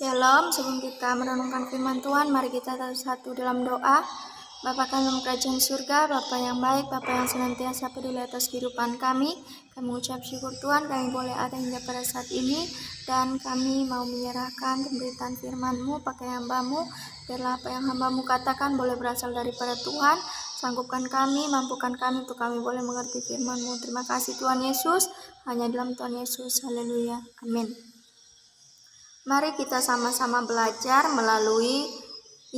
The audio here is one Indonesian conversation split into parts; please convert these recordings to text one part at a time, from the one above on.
Shalom, sebelum kita merenungkan firman Tuhan, mari kita satu dalam doa. Bapa kami dalam kerajaan surga, Bapa yang baik, Bapa yang senantiasa peduli atas kehidupan kami. Kami mengucap syukur Tuhan, kami boleh ada hingga pada saat ini, dan kami mau menyerahkan pemberitaan firman-Mu, pakai hamba-Mu, biarlah apa yang hamba-Mu katakan boleh berasal daripada Tuhan. Sanggupkan kami, mampukan kami untuk kami boleh mengerti firman-Mu. Terima kasih Tuhan Yesus, hanya dalam Tuhan Yesus, haleluya, amin. Mari kita sama-sama belajar melalui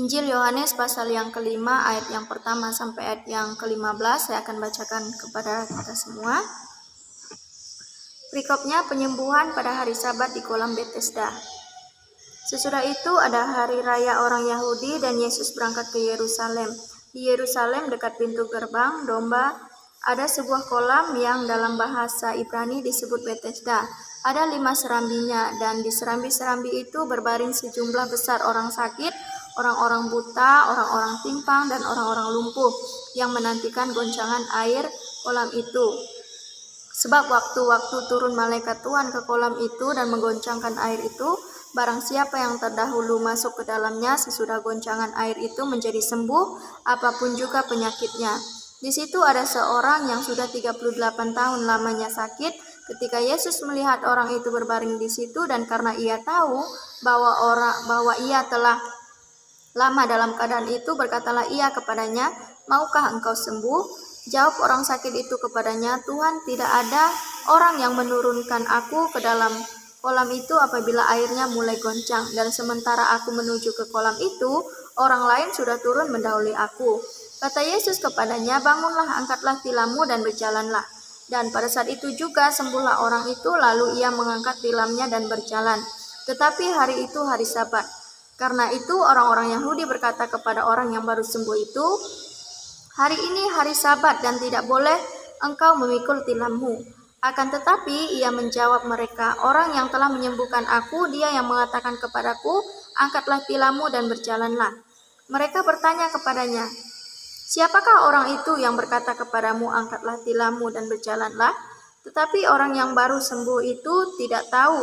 Injil Yohanes pasal yang kelima, ayat yang pertama sampai ayat yang ke-15. Saya akan bacakan kepada kita semua. Perikopnya penyembuhan pada hari Sabat di kolam Betesda. Sesudah itu ada hari raya orang Yahudi dan Yesus berangkat ke Yerusalem. Di Yerusalem dekat pintu gerbang domba ada sebuah kolam yang dalam bahasa Ibrani disebut Betesda. Ada 5 serambinya, dan di serambi-serambi itu berbaring sejumlah besar orang sakit, orang-orang buta, orang-orang timpang, dan orang-orang lumpuh yang menantikan goncangan air kolam itu. Sebab waktu-waktu turun malaikat Tuhan ke kolam itu dan menggoncangkan air itu, barang siapa yang terdahulu masuk ke dalamnya sesudah goncangan air itu menjadi sembuh, apapun juga penyakitnya. Di situ ada seorang yang sudah 38 tahun lamanya sakit. Ketika Yesus melihat orang itu berbaring di situ, dan karena ia tahu bahwa ia telah lama dalam keadaan itu, berkatalah ia kepadanya, "Maukah engkau sembuh?" Jawab orang sakit itu kepadanya, "Tuhan, tidak ada orang yang menurunkan aku ke dalam kolam itu apabila airnya mulai goncang, dan sementara aku menuju ke kolam itu, orang lain sudah turun mendahului aku." Kata Yesus kepadanya, "Bangunlah, angkatlah tilammu dan berjalanlah." Dan pada saat itu juga sembuhlah orang itu, lalu ia mengangkat tilamnya dan berjalan. Tetapi hari itu hari Sabat. Karena itu orang-orang Yahudi berkata kepada orang yang baru sembuh itu, "Hari ini hari Sabat dan tidak boleh engkau memikul tilammu." Akan tetapi ia menjawab mereka, "Orang yang telah menyembuhkan aku, dia yang mengatakan kepadaku, angkatlah tilammu dan berjalanlah." Mereka bertanya kepadanya, "Siapakah orang itu yang berkata kepadamu, angkatlah tilammu dan berjalanlah?" Tetapi orang yang baru sembuh itu tidak tahu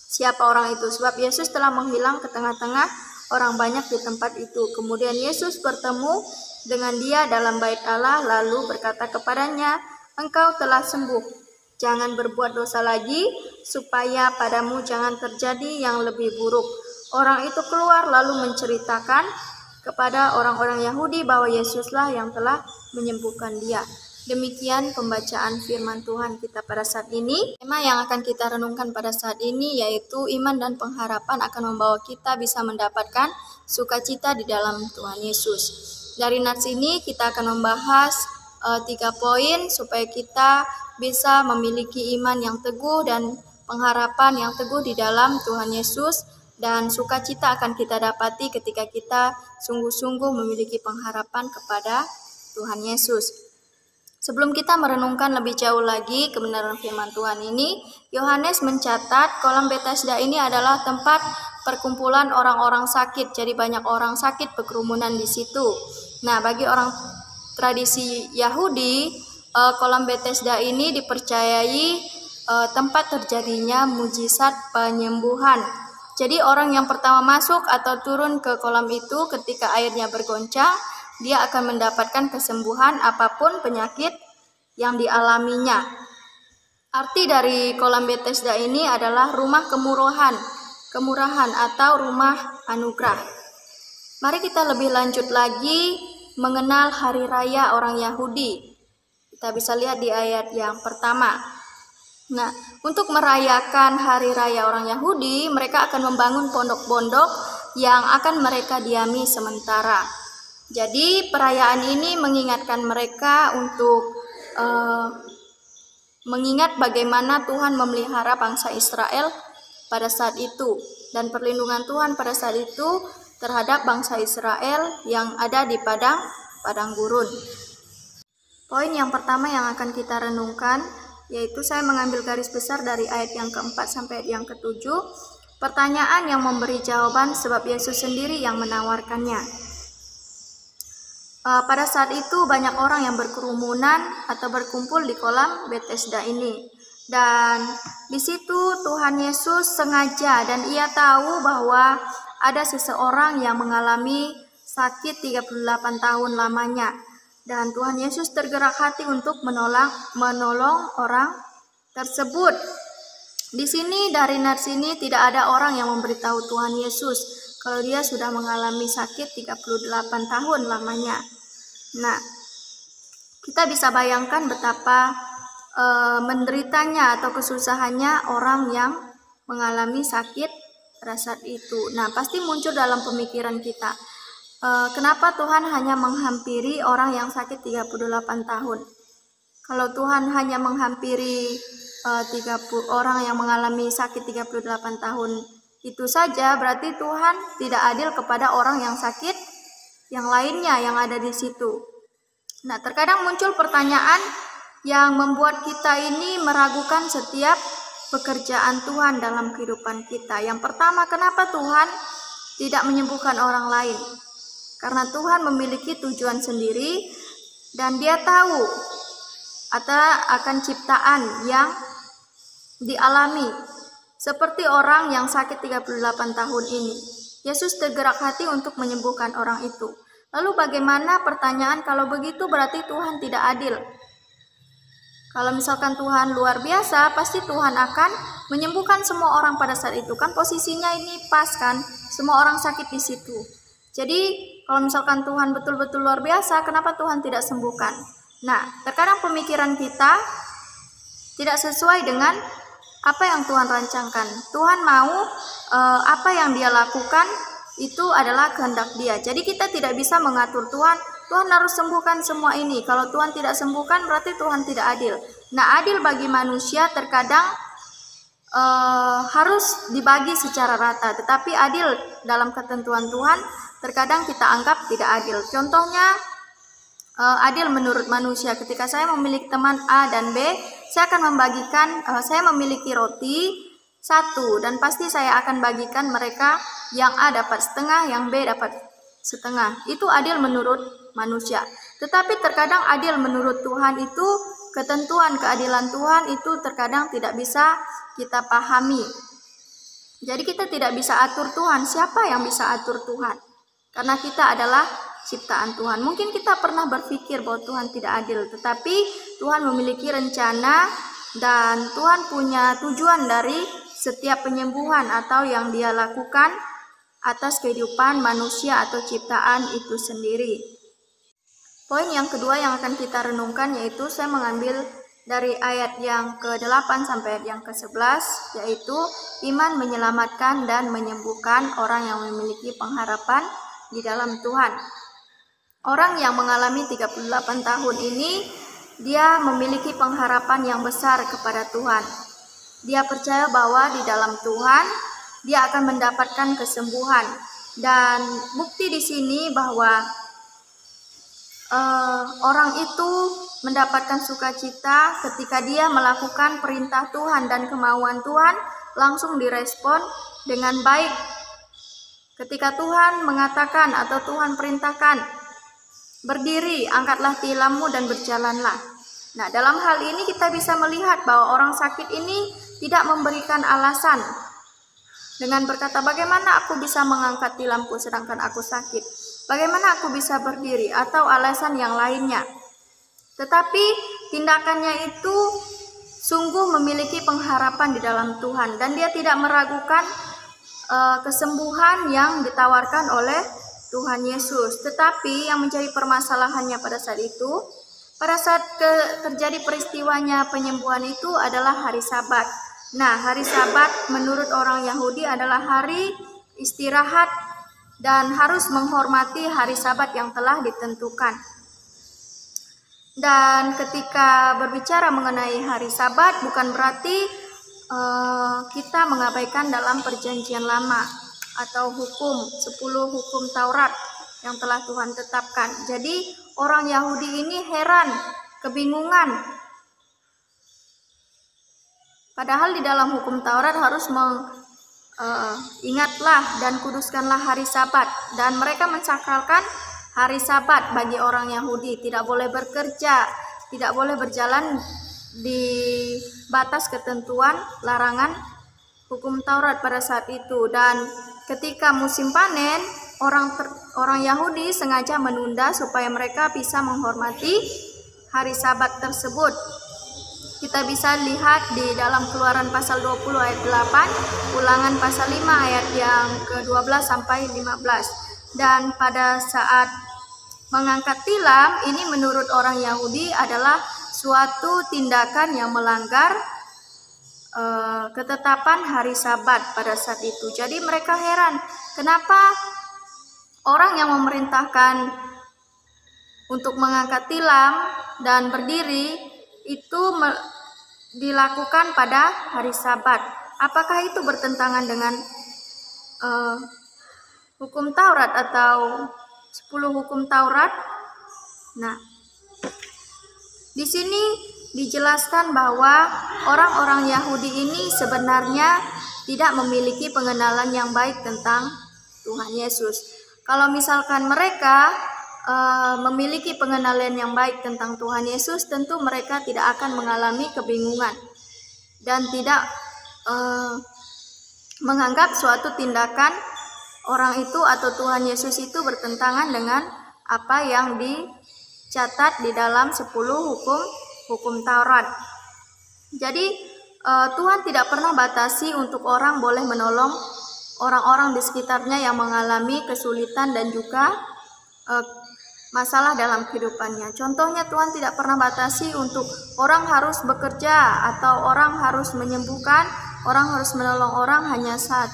siapa orang itu, sebab Yesus telah menghilang ke tengah-tengah orang banyak di tempat itu. Kemudian Yesus bertemu dengan dia dalam bait Allah, lalu berkata kepadanya, "Engkau telah sembuh. Jangan berbuat dosa lagi, supaya padamu jangan terjadi yang lebih buruk." Orang itu keluar lalu menceritakan kepada orang-orang Yahudi bahwa Yesuslah yang telah menyembuhkan dia. Demikian pembacaan firman Tuhan kita pada saat ini. Tema yang akan kita renungkan pada saat ini yaitu iman dan pengharapan akan membawa kita bisa mendapatkan sukacita di dalam Tuhan Yesus. Dari nats ini kita akan membahas 3 poin supaya kita bisa memiliki iman yang teguh dan pengharapan yang teguh di dalam Tuhan Yesus. Dan sukacita akan kita dapati ketika kita sungguh-sungguh memiliki pengharapan kepada Tuhan Yesus. Sebelum kita merenungkan lebih jauh lagi kebenaran firman Tuhan ini, Yohanes mencatat kolam Betesda ini adalah tempat perkumpulan orang-orang sakit. Jadi banyak orang sakit berkerumunan di situ. Nah, bagi orang tradisi Yahudi, kolam Betesda ini dipercayai tempat terjadinya mujizat penyembuhan. Jadi orang yang pertama masuk atau turun ke kolam itu ketika airnya bergoncang, dia akan mendapatkan kesembuhan apapun penyakit yang dialaminya. Arti dari kolam Betesda ini adalah rumah kemurahan atau rumah anugerah. Mari kita lebih lanjut lagi mengenal hari raya orang Yahudi. Kita bisa lihat di ayat yang pertama. Nah, untuk merayakan hari raya orang Yahudi, mereka akan membangun pondok-pondok yang akan mereka diami sementara. Jadi perayaan ini mengingatkan mereka untuk mengingat bagaimana Tuhan memelihara bangsa Israel pada saat itu, dan perlindungan Tuhan pada saat itu terhadap bangsa Israel yang ada di padang gurun. Poin yang pertama yang akan kita renungkan yaitu saya mengambil garis besar dari ayat yang keempat sampai ayat yang ke-7. Pertanyaan yang memberi jawaban sebab Yesus sendiri yang menawarkannya. Pada saat itu banyak orang yang berkerumunan atau berkumpul di kolam Betesda ini. Dan di situ Tuhan Yesus sengaja, dan ia tahu bahwa ada seseorang yang mengalami sakit 38 tahun lamanya. Dan Tuhan Yesus tergerak hati untuk menolong orang tersebut. Di sini dari nats ini tidak ada orang yang memberitahu Tuhan Yesus kalau dia sudah mengalami sakit 38 tahun lamanya. Nah, kita bisa bayangkan betapa menderitanya atau kesusahannya orang yang mengalami sakit pada saat itu. Nah, pasti muncul dalam pemikiran kita, kenapa Tuhan hanya menghampiri orang yang sakit 38 tahun? Kalau Tuhan hanya menghampiri 30 orang yang mengalami sakit 38 tahun itu saja, berarti Tuhan tidak adil kepada orang yang sakit yang lainnya yang ada di situ. Nah, terkadang muncul pertanyaan yang membuat kita ini meragukan setiap pekerjaan Tuhan dalam kehidupan kita. Yang pertama, kenapa Tuhan tidak menyembuhkan orang lain? Karena Tuhan memiliki tujuan sendiri dan Dia tahu akan ciptaan yang dialami. Seperti orang yang sakit 38 tahun ini, Yesus tergerak hati untuk menyembuhkan orang itu. Lalu bagaimana pertanyaan, kalau begitu berarti Tuhan tidak adil? Kalau misalkan Tuhan luar biasa, pasti Tuhan akan menyembuhkan semua orang pada saat itu. Kan posisinya ini pas kan, semua orang sakit di situ. Jadi kalau misalkan Tuhan betul-betul luar biasa, kenapa Tuhan tidak sembuhkan? Nah, terkadang pemikiran kita tidak sesuai dengan apa yang Tuhan rancangkan. Tuhan mau apa yang Dia lakukan itu adalah kehendak Dia. Jadi kita tidak bisa mengatur Tuhan harus sembuhkan semua ini. Kalau Tuhan tidak sembuhkan berarti Tuhan tidak adil. Nah, adil bagi manusia terkadang harus dibagi secara rata, tetapi adil dalam ketentuan Tuhan terkadang kita anggap tidak adil. Contohnya, adil menurut manusia, ketika saya memiliki teman A dan B, saya akan membagikan, saya memiliki roti 1 dan pasti saya akan bagikan mereka, yang A dapat setengah, yang B dapat setengah. Itu adil menurut manusia. Tetapi terkadang adil menurut Tuhan itu, ketentuan keadilan Tuhan itu terkadang tidak bisa kita pahami. Jadi kita tidak bisa atur Tuhan. Siapa yang bisa atur Tuhan? Karena kita adalah ciptaan Tuhan. Mungkin kita pernah berpikir bahwa Tuhan tidak adil, tetapi Tuhan memiliki rencana dan Tuhan punya tujuan dari setiap penyembuhan atau yang Dia lakukan atas kehidupan manusia atau ciptaan itu sendiri. Poin yang kedua yang akan kita renungkan, yaitu saya mengambil dari ayat yang ke-8 sampai ayat yang ke-11, yaitu iman menyelamatkan dan menyembuhkan orang yang memiliki pengharapan di dalam Tuhan. Orang yang mengalami 38 tahun ini, dia memiliki pengharapan yang besar kepada Tuhan. Dia percaya bahwa di dalam Tuhan dia akan mendapatkan kesembuhan. Dan bukti di sini bahwa orang itu mendapatkan sukacita ketika dia melakukan perintah Tuhan, dan kemauan Tuhan langsung direspon dengan baik. Ketika Tuhan mengatakan atau Tuhan perintahkan, berdiri, angkatlah tilammu dan berjalanlah. Nah, dalam hal ini kita bisa melihat bahwa orang sakit ini tidak memberikan alasan dengan berkata, bagaimana aku bisa mengangkat tilamku sedangkan aku sakit? Bagaimana aku bisa berdiri? Atau alasan yang lainnya. Tetapi tindakannya itu sungguh memiliki pengharapan di dalam Tuhan, dan dia tidak meragukan kesembuhan yang ditawarkan oleh Tuhan Yesus. Tetapi yang menjadi permasalahannya pada saat itu, pada saat terjadi peristiwanya penyembuhan itu adalah hari Sabat. Nah, hari Sabat menurut orang Yahudi adalah hari istirahat dan harus menghormati hari Sabat yang telah ditentukan. Dan ketika berbicara mengenai hari Sabat, bukan berarti kita mengabaikan dalam perjanjian lama atau 10 hukum Taurat yang telah Tuhan tetapkan. Jadi orang Yahudi ini heran, kebingungan. Padahal di dalam hukum Taurat harus ingatlah dan kuduskanlah hari Sabat, dan mereka mensakralkan hari Sabat bagi orang Yahudi. Tidak boleh bekerja, tidak boleh berjalan di batas ketentuan larangan hukum Taurat pada saat itu. Dan ketika musim panen, orang Yahudi sengaja menunda supaya mereka bisa menghormati hari Sabat tersebut. Kita bisa lihat di dalam Keluaran pasal 20 ayat 8, Ulangan pasal 5 ayat yang ke-12 sampai 15. Dan pada saat mengangkat tilam, ini menurut orang Yahudi adalah suatu tindakan yang melanggar ketetapan hari Sabat pada saat itu. Jadi mereka heran, kenapa orang yang memerintahkan untuk mengangkat tilam dan berdiri itu dilakukan pada hari Sabat. Apakah itu bertentangan dengan hukum Taurat atau 10 hukum Taurat? Nah, di sini dijelaskan bahwa orang-orang Yahudi ini sebenarnya tidak memiliki pengenalan yang baik tentang Tuhan Yesus. Kalau misalkan mereka memiliki pengenalan yang baik tentang Tuhan Yesus, tentu mereka tidak akan mengalami kebingungan dan tidak menganggap suatu tindakan orang itu atau Tuhan Yesus itu bertentangan dengan apa yang dicatat di dalam 10 hukum Taurat. Jadi Tuhan tidak pernah batasi untuk orang boleh menolong orang-orang di sekitarnya yang mengalami kesulitan dan juga masalah dalam kehidupannya. Contohnya, Tuhan tidak pernah batasi untuk orang harus bekerja atau orang harus menyembuhkan, orang harus menolong orang hanya saat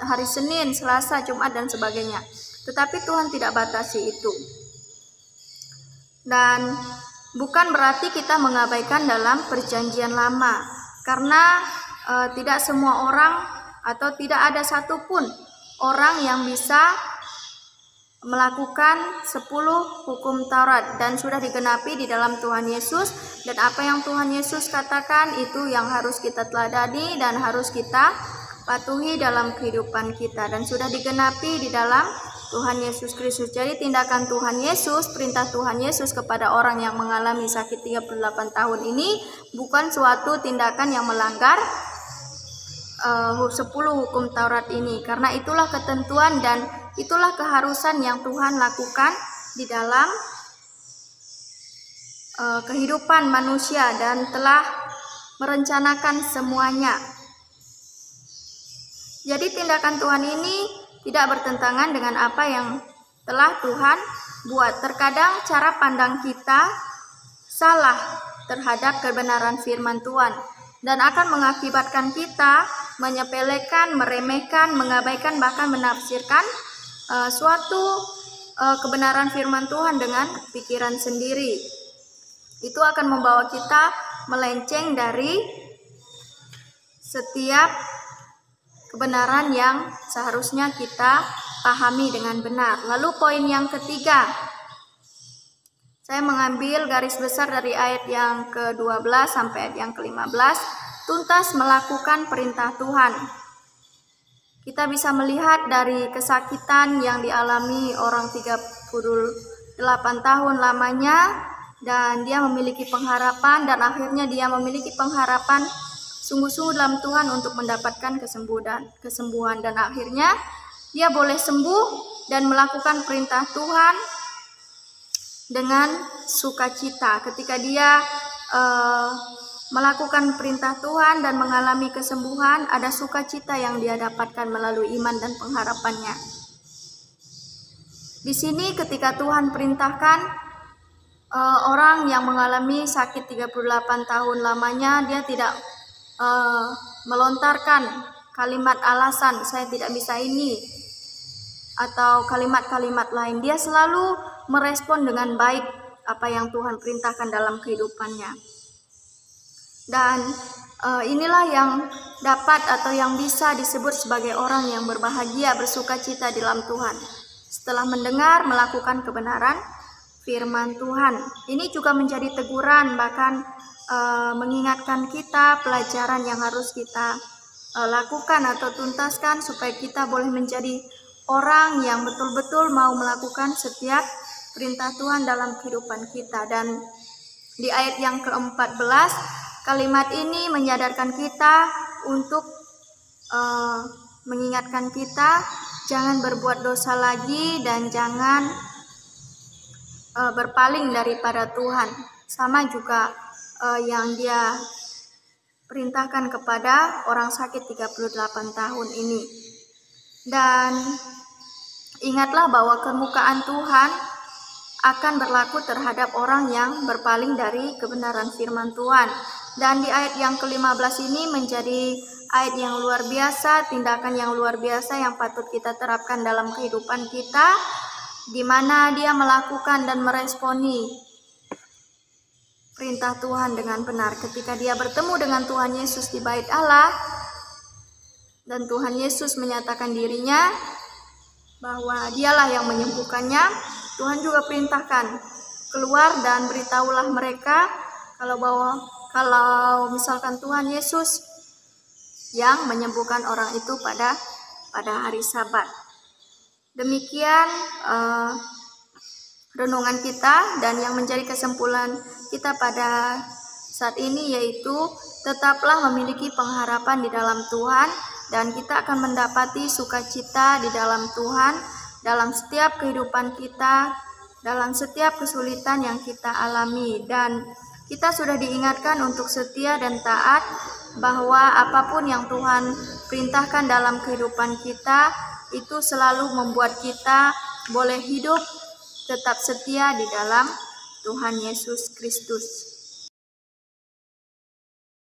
hari Senin, Selasa, Jumat, dan sebagainya. Tetapi Tuhan tidak batasi itu. Dan bukan berarti kita mengabaikan dalam perjanjian lama, karena tidak semua orang atau tidak ada satupun orang yang bisa melakukan 10 hukum Taurat dan sudah digenapi di dalam Tuhan Yesus. Dan apa yang Tuhan Yesus katakan itu yang harus kita teladani dan harus kita patuhi dalam kehidupan kita, dan sudah digenapi di dalam Tuhan Yesus Kristus. Jadi tindakan Tuhan Yesus, perintah Tuhan Yesus kepada orang yang mengalami sakit 38 tahun ini bukan suatu tindakan yang melanggar 10 hukum Taurat ini, karena itulah ketentuan dan itulah keharusan yang Tuhan lakukan di dalam kehidupan manusia dan telah merencanakan semuanya. Jadi tindakan Tuhan ini tidak bertentangan dengan apa yang telah Tuhan buat. Terkadang cara pandang kita salah terhadap kebenaran firman Tuhan dan akan mengakibatkan kita menyepelekan, meremehkan, mengabaikan, bahkan menafsirkan suatu kebenaran firman Tuhan dengan pikiran sendiri. Itu akan membawa kita melenceng dari setiap kebenaran yang seharusnya kita pahami dengan benar. Lalu poin yang ketiga, saya mengambil garis besar dari ayat yang ke-12 sampai ayat yang ke-15, tuntas melakukan perintah Tuhan. Kita bisa melihat dari kesakitan yang dialami orang 38 tahun lamanya, dan dia memiliki pengharapan, dan akhirnya dia memiliki pengharapan sungguh-sungguh dalam Tuhan untuk mendapatkan kesembuhan, dan akhirnya dia boleh sembuh dan melakukan perintah Tuhan dengan sukacita. Ketika dia melakukan perintah Tuhan dan mengalami kesembuhan, ada sukacita yang dia dapatkan melalui iman dan pengharapannya. Di sini ketika Tuhan perintahkan orang yang mengalami sakit 38 tahun lamanya, dia tidak melontarkan kalimat alasan, saya tidak bisa ini, atau kalimat-kalimat lain. Dia selalu merespon dengan baik apa yang Tuhan perintahkan dalam kehidupannya. Dan inilah yang dapat atau yang bisa disebut sebagai orang yang berbahagia, bersukacita di dalam Tuhan setelah mendengar, melakukan kebenaran firman Tuhan. Ini juga menjadi teguran, bahkan mengingatkan kita pelajaran yang harus kita lakukan atau tuntaskan supaya kita boleh menjadi orang yang betul-betul mau melakukan setiap perintah Tuhan dalam kehidupan kita. Dan di ayat yang ke-14 kalimat ini menyadarkan kita untuk mengingatkan kita jangan berbuat dosa lagi dan jangan berpaling daripada Tuhan. Sama juga yang dia perintahkan kepada orang sakit 38 tahun ini. Dan ingatlah bahwa kemukaan Tuhan akan berlaku terhadap orang yang berpaling dari kebenaran firman Tuhan. Dan di ayat yang ke-15 ini menjadi ayat yang luar biasa, tindakan yang luar biasa yang patut kita terapkan dalam kehidupan kita, di mana dia melakukan dan meresponi perintah Tuhan dengan benar. Ketika dia bertemu dengan Tuhan Yesus di bait Allah, dan Tuhan Yesus menyatakan dirinya bahwa dialah yang menyembuhkannya, Tuhan juga perintahkan, keluar dan beritahulah mereka kalau misalkan Tuhan Yesus yang menyembuhkan orang itu pada hari Sabat. Demikian renungan kita, dan yang menjadi kesimpulan kita pada saat ini yaitu tetaplah memiliki pengharapan di dalam Tuhan, dan kita akan mendapati sukacita di dalam Tuhan dalam setiap kehidupan kita, dalam setiap kesulitan yang kita alami. Dan kita sudah diingatkan untuk setia dan taat, bahwa apapun yang Tuhan perintahkan dalam kehidupan kita itu selalu membuat kita boleh hidup tetap setia di dalam Tuhan Yesus Kristus.